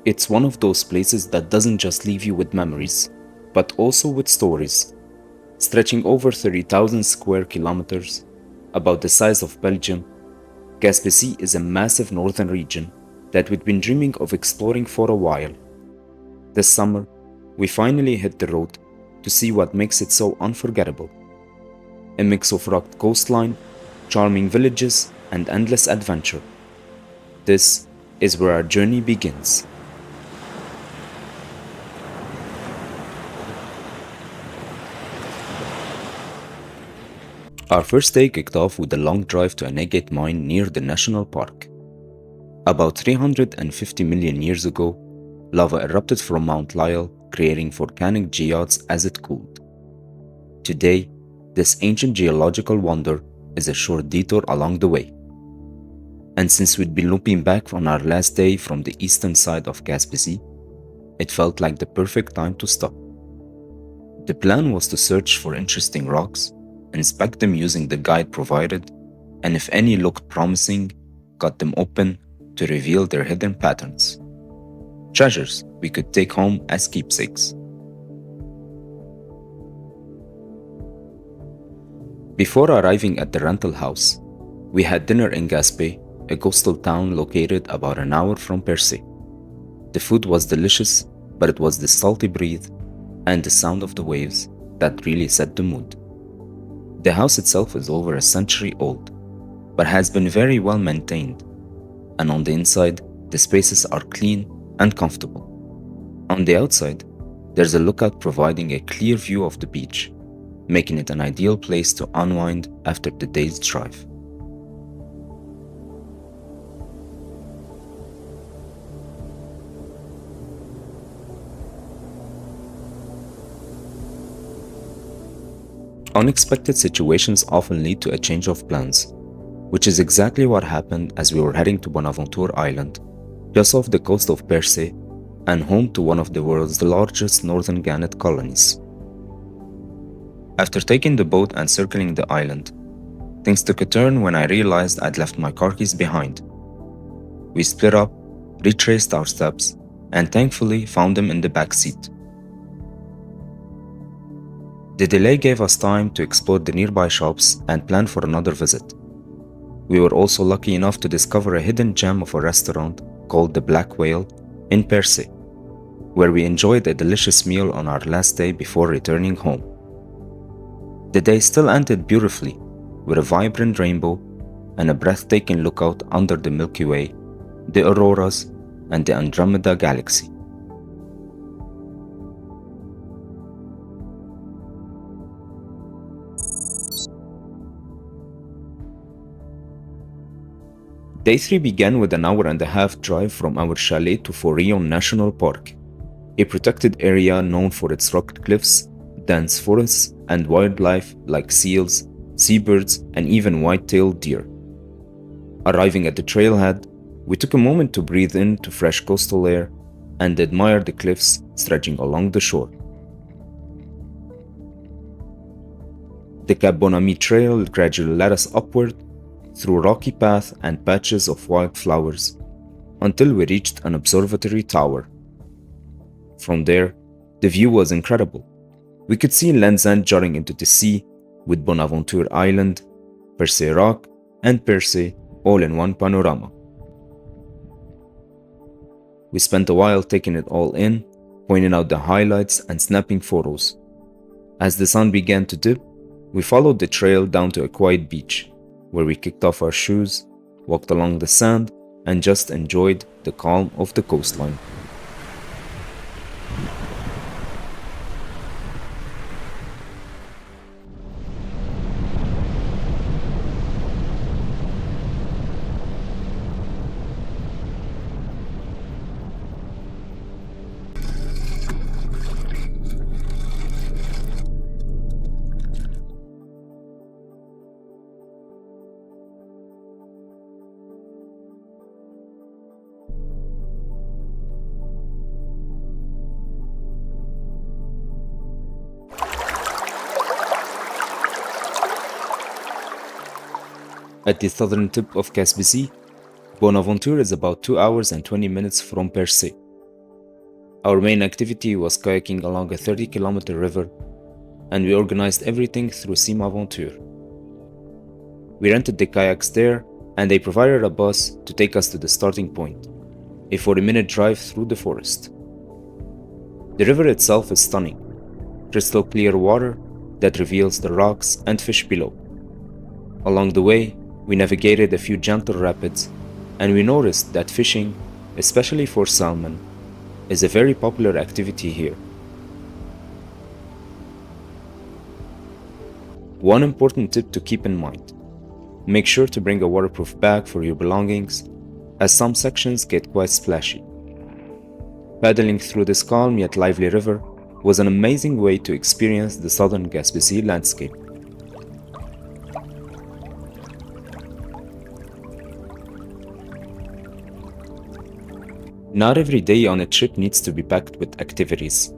It's one of those places that doesn't just leave you with memories, but also with stories, stretching over 30,000 square kilometers, about the size of Belgium. Gaspésie is a massive northern region that we'd been dreaming of exploring for a while. This summer, we finally hit the road to see what makes it so unforgettable. A mix of rugged coastline, charming villages, and endless adventure. This is where our journey begins. Our first day kicked off with a long drive to an Agate Mine near the national park. About 350 million years ago, lava erupted from Mount Lyell, creating volcanic geodes as it cooled. Today, this ancient geological wonder is a short detour along the way. And since we'd been looping back on our last day from the eastern side of Gaspésie, it felt like the perfect time to stop. The plan was to search for interesting rocks, inspect them using the guide provided, and if any looked promising, cut them open to reveal their hidden patterns. Treasures we could take home as keepsakes. Before arriving at the rental house, we had dinner in Gaspé, a coastal town located about an hour from Percé. The food was delicious, but it was the salty breeze and the sound of the waves that really set the mood. The house itself is over a century old, but has been very well maintained, and on the inside, the spaces are clean and comfortable. On the outside, there's a lookout providing a clear view of the beach, making it an ideal place to unwind after the day's drive. Unexpected situations often lead to a change of plans, which is exactly what happened as we were heading to Bonaventure Island, just off the coast of Percé and home to one of the world's largest northern gannet colonies. After taking the boat and circling the island, things took a turn when I realized I'd left my car keys behind. We split up, retraced our steps, and thankfully found them in the back seat. The delay gave us time to explore the nearby shops and plan for another visit. We were also lucky enough to discover a hidden gem of a restaurant called the Black Whale in Percé, where we enjoyed a delicious meal on our last day before returning home. The day still ended beautifully, with a vibrant rainbow and a breathtaking lookout under the Milky Way, the auroras, and the Andromeda Galaxy. Day 3 began with an hour-and-a-half drive from our chalet to Forillon National Park, a protected area known for its rugged cliffs, dense forests, and wildlife like seals, seabirds, and even white-tailed deer. Arriving at the trailhead, we took a moment to breathe in to fresh coastal air and admire the cliffs stretching along the shore. The Cap Bonami Trail gradually led us upward through rocky paths and patches of wildflowers until we reached an observatory tower. From there, the view was incredible. We could see Land's End jutting into the sea, with Bonaventure Island, Percé Rock, and Percé all in one panorama. We spent a while taking it all in, pointing out the highlights and snapping photos. As the sun began to dip, we followed the trail down to a quiet beach, where we kicked off our shoes, walked along the sand, and just enjoyed the calm of the coastline. At the southern tip of Gaspésie, Bonaventure is about 2 hours and 20 minutes from Percé, Our main activity was kayaking along a 30-kilometer river, and we organized everything through Bonaventure. We rented the kayaks there, and they provided a bus to take us to the starting point, a 40-minute drive through the forest. The river itself is stunning, crystal clear water that reveals the rocks and fish below. Along the way, we navigated a few gentle rapids, and we noticed that fishing, especially for salmon, is a very popular activity here. One important tip to keep in mind: make sure to bring a waterproof bag for your belongings, as some sections get quite splashy. Paddling through this calm yet lively river was an amazing way to experience the southern Gaspésie landscape. Not every day on a trip needs to be packed with activities.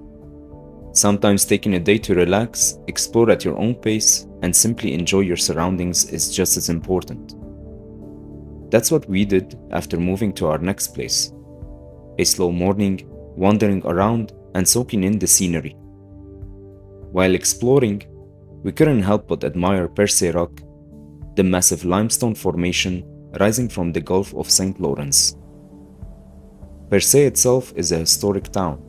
Sometimes taking a day to relax, explore at your own pace, and simply enjoy your surroundings is just as important. That's what we did after moving to our next place. A slow morning, wandering around and soaking in the scenery. While exploring, we couldn't help but admire Percé Rock, the massive limestone formation rising from the Gulf of St. Lawrence. Percé itself is a historic town,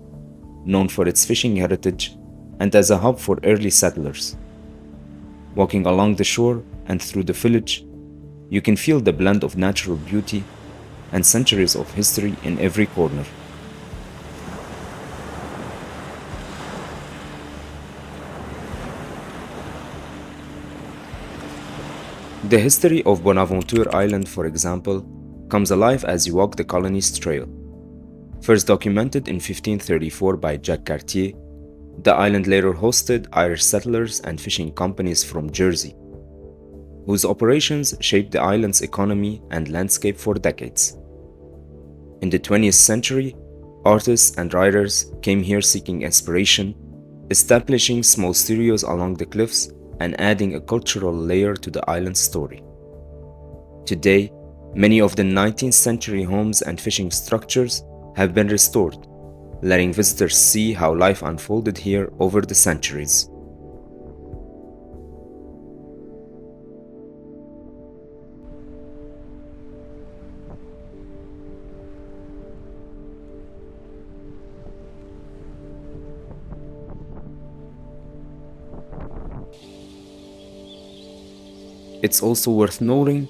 known for its fishing heritage and as a hub for early settlers. Walking along the shore and through the village, you can feel the blend of natural beauty and centuries of history in every corner. The history of Bonaventure Island, for example, comes alive as you walk the colony's trail. First documented in 1534 by Jacques Cartier, the island later hosted Irish settlers and fishing companies from Jersey, whose operations shaped the island's economy and landscape for decades. In the 20th century, artists and writers came here seeking inspiration, establishing small studios along the cliffs and adding a cultural layer to the island's story. Today, many of the 19th century homes and fishing structures have been restored, letting visitors see how life unfolded here over the centuries. It's also worth noting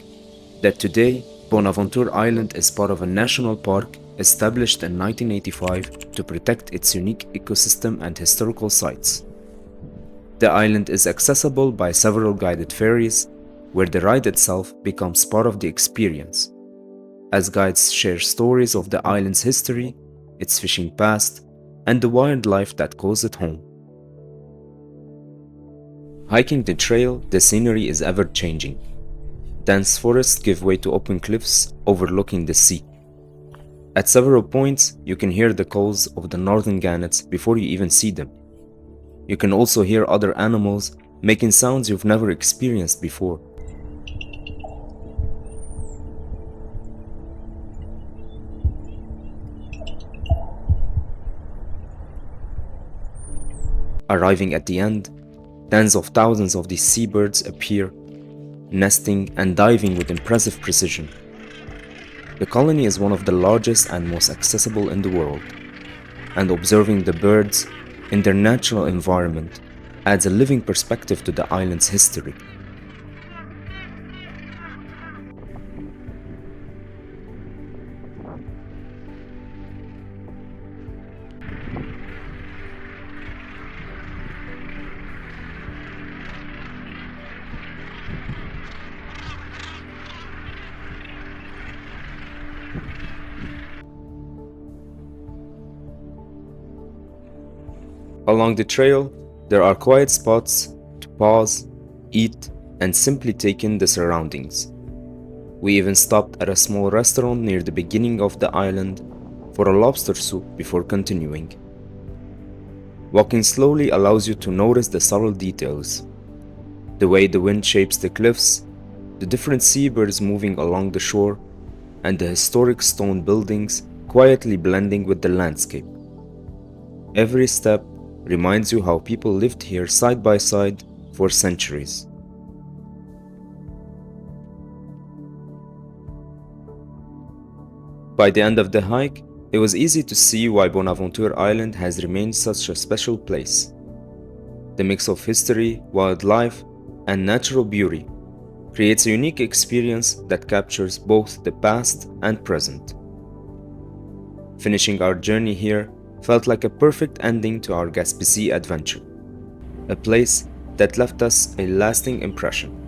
that today, Bonaventure Island is part of a national park established in 1985 to protect its unique ecosystem and historical sites. The island is accessible by several guided ferries, where the ride itself becomes part of the experience, as guides share stories of the island's history, its fishing past, and the wildlife that calls it home. Hiking the trail, the scenery is ever-changing. Dense forests give way to open cliffs overlooking the sea. At several points, you can hear the calls of the northern gannets before you even see them. You can also hear other animals making sounds you've never experienced before. Arriving at the end, tens of thousands of these seabirds appear, nesting and diving with impressive precision. The colony is one of the largest and most accessible in the world, and observing the birds in their natural environment adds a living perspective to the island's history. Along the trail, there are quiet spots to pause, eat, and simply take in the surroundings. We even stopped at a small restaurant near the beginning of the island for a lobster soup before continuing. Walking slowly allows you to notice the subtle details, the way the wind shapes the cliffs, the different seabirds moving along the shore, and the historic stone buildings quietly blending with the landscape. Every step reminds you how people lived here side by side for centuries. By the end of the hike, it was easy to see why Bonaventure Island has remained such a special place. The mix of history, wildlife, and natural beauty creates a unique experience that captures both the past and present. Finishing our journey here felt like a perfect ending to our Gaspésie adventure, a place that left us a lasting impression.